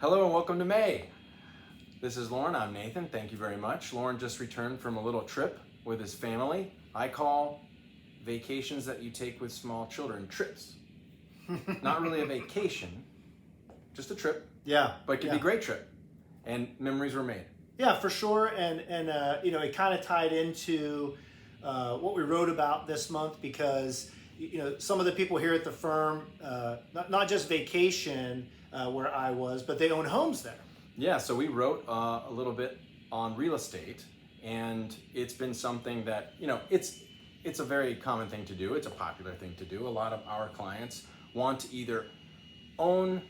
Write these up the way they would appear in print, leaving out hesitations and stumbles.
Hello and welcome to May. This is Loren, I'm Nathan, thank you very much. Loren just returned from a little trip with his family. I call vacations that you take with small children trips. Not really a vacation, just a trip. Yeah. But it could be a great trip. And memories were made. Yeah, for sure. And it kind of tied into what we wrote about this month because, some of the people here at the firm, not just vacation where I was, but they own homes there. Yeah, so we wrote a little bit on real estate, and it's been something that, it's a very common thing to do. It's a popular thing to do. A lot of our clients want to either own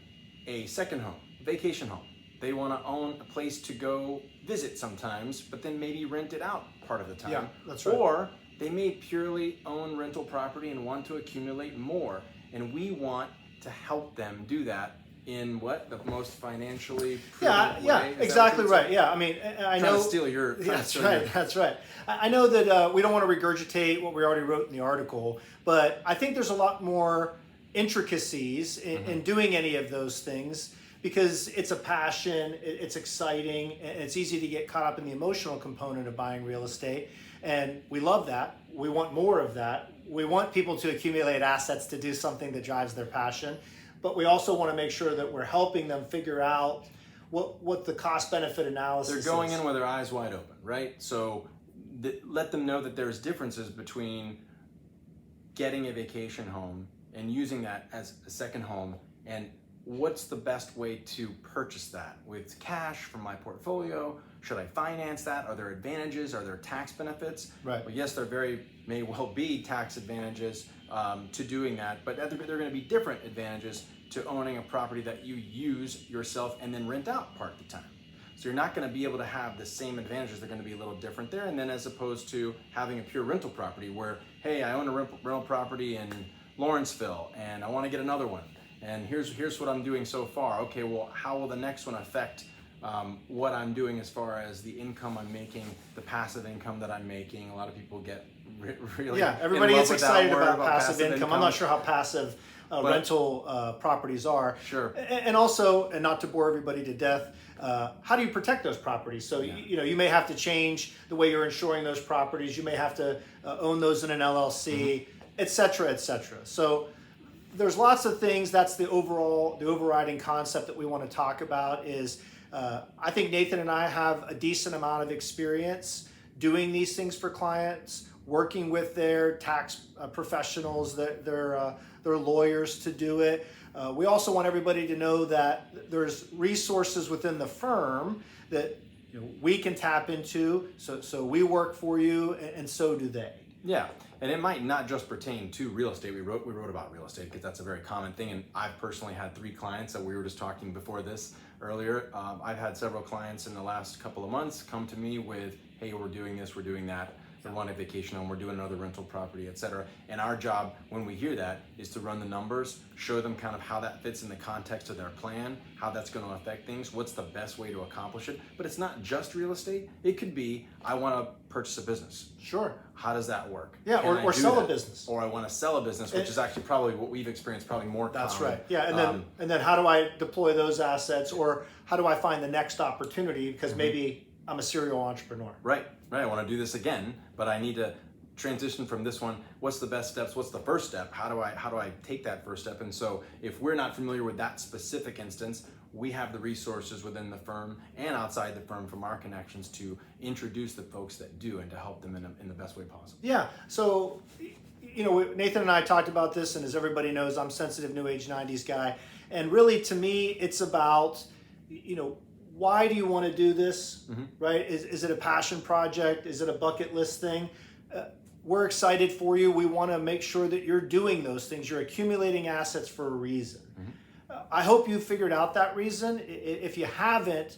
a second home, vacation home. They want to own a place to go visit sometimes, but then maybe rent it out part of the time. Yeah, that's right. Or they may purely own rental property and want to accumulate more. And we want to help them do that in the most financially prudent way? Yeah, exactly right. Yeah, I mean, I know. To steal your. That's right. That's right. I know that we don't want to regurgitate what we already wrote in the article, but I think there's a lot more intricacies in doing any of those things because it's a passion, it's exciting, and it's easy to get caught up in the emotional component of buying real estate. And we love that. We want more of that. We want people to accumulate assets to do something that drives their passion. But we also want to make sure that we're helping them figure out what the cost-benefit analysis is. They're going in with their eyes wide open, right? So let them know that there's differences between getting a vacation home and using that as a second home, and what's the best way to purchase that? With cash from my portfolio? Should I finance that? Are there advantages? Are there tax benefits? Right. Well, yes, there may well be tax advantages to doing that, but there are going to be different advantages to owning a property that you use yourself and then rent out part of the time. So you're not going to be able to have the same advantages. They're going to be a little different there. And then as opposed to having a pure rental property where, hey, I own a rental property in Lawrenceville and I want to get another one. And here's what I'm doing so far. Okay, well, how will the next one affect what I'm doing as far as the income I'm making, the passive income that I'm making? A lot of people get really everybody gets excited about passive income. I'm not sure how passive rental properties are. Sure. And also, and not to bore everybody to death, how do you protect those properties? So you may have to change the way you're insuring those properties. You may have to own those in an LLC, et cetera, et cetera. So there's lots of things. That's the overriding concept that we want to talk about is I think Nathan and I have a decent amount of experience doing these things for clients, working with their tax professionals, their lawyers to do it. We also want everybody to know that there's resources within the firm that we can tap into. So we work for you, and so do they. Yeah, and it might not just pertain to real estate. We wrote about real estate because that's a very common thing. And I've personally had 3 clients that we were just talking before this earlier. I've had several clients in the last couple of months come to me with, hey, we're doing this, we're doing that. We want a vacation home, we're doing another rental property, etc. And our job when we hear that is to run the numbers, show them kind of how that fits in the context of their plan, how that's going to affect things, what's the best way to accomplish it. But it's not just real estate. It could be, I want to purchase a business. Sure. How does that work? Yeah, or sell a business. Or I want to sell a business, which is actually probably what we've experienced, probably more common. That's right. Yeah, and then how do I deploy those assets, or how do I find the next opportunity? Because maybe I'm a serial entrepreneur. Right. I want to do this again, but I need to transition from this one. What's the best steps? What's the first step? How do I take that first step? And so if we're not familiar with that specific instance, we have the resources within the firm and outside the firm from our connections to introduce the folks that do and to help them in the best way possible. Yeah. So, Nathan and I talked about this, and as everybody knows, I'm sensitive New Age 90s guy. And really, to me, it's about, why do you want to do this, right? Is it a passion project? Is it a bucket list thing? We're excited for you. We want to make sure that you're doing those things. You're accumulating assets for a reason. I hope you figured out that reason. If you haven't,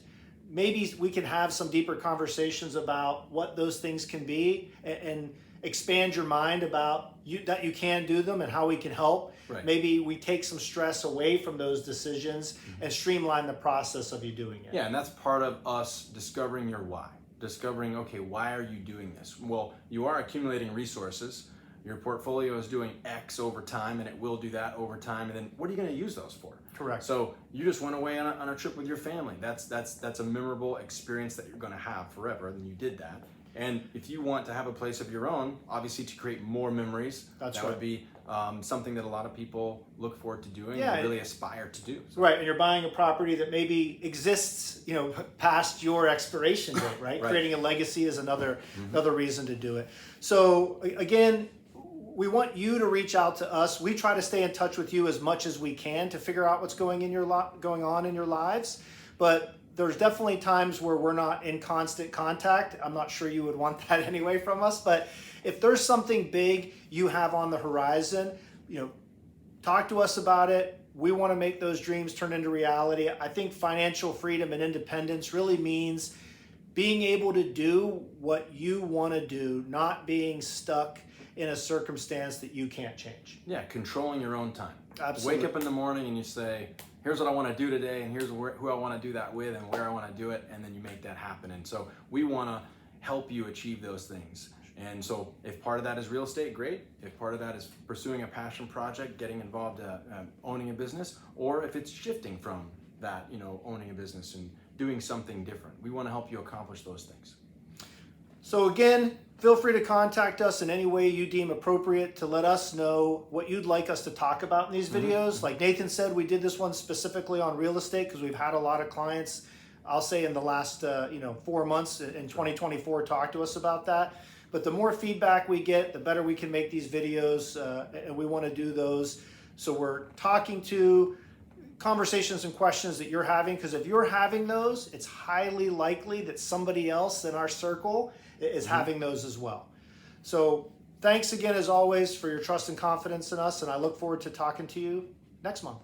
maybe we can have some deeper conversations about what those things can be and expand your mind about that you can do them and how we can help. Right. Maybe we take some stress away from those decisions and streamline the process of you doing it. Yeah, and that's part of us discovering your why. Discovering, okay, why are you doing this? Well, you are accumulating resources. your portfolio is doing X over time, and it will do that over time. And then what are you going to use those for? Correct. So you just went away on a trip with your family. That's a memorable experience that you're going to have forever, and you did that. And if you want to have a place of your own, obviously to create more memories, that would be something that a lot of people look forward to doing and really aspire to do. Right, and you're buying a property that maybe exists, past your expiration date, right? Right. Creating a legacy is another reason to do it. So again, we want you to reach out to us. We try to stay in touch with you as much as we can to figure out what's going on in your lives, but there's definitely times where we're not in constant contact. I'm not sure you would want that anyway from us, but if there's something big you have on the horizon, talk to us about it. We want to make those dreams turn into reality. I think financial freedom and independence really means being able to do what you want to do, not being stuck in a circumstance that you can't change. Yeah, controlling your own time. Absolutely. Wake up in the morning and you say, here's what I want to do today, and here's who I want to do that with and where I want to do it, and then you make that happen. And so we want to help you achieve those things. And so if part of that is real estate, great. If part of that is pursuing a passion project, getting involved owning a business, or if it's shifting from that, owning a business and doing something different, we want to help you accomplish those things. So again, feel free to contact us in any way you deem appropriate to let us know what you'd like us to talk about in these videos. Like Nathan said, we did this one specifically on real estate because we've had a lot of clients, I'll say in the last 4 months in 2024, talk to us about that. But the more feedback we get, the better we can make these videos, and we want to do those. So we're talking to conversations and questions that you're having, because if you're having those, it's highly likely that somebody else in our circle is having those as well. So thanks again, as always, for your trust and confidence in us, and I look forward to talking to you next month.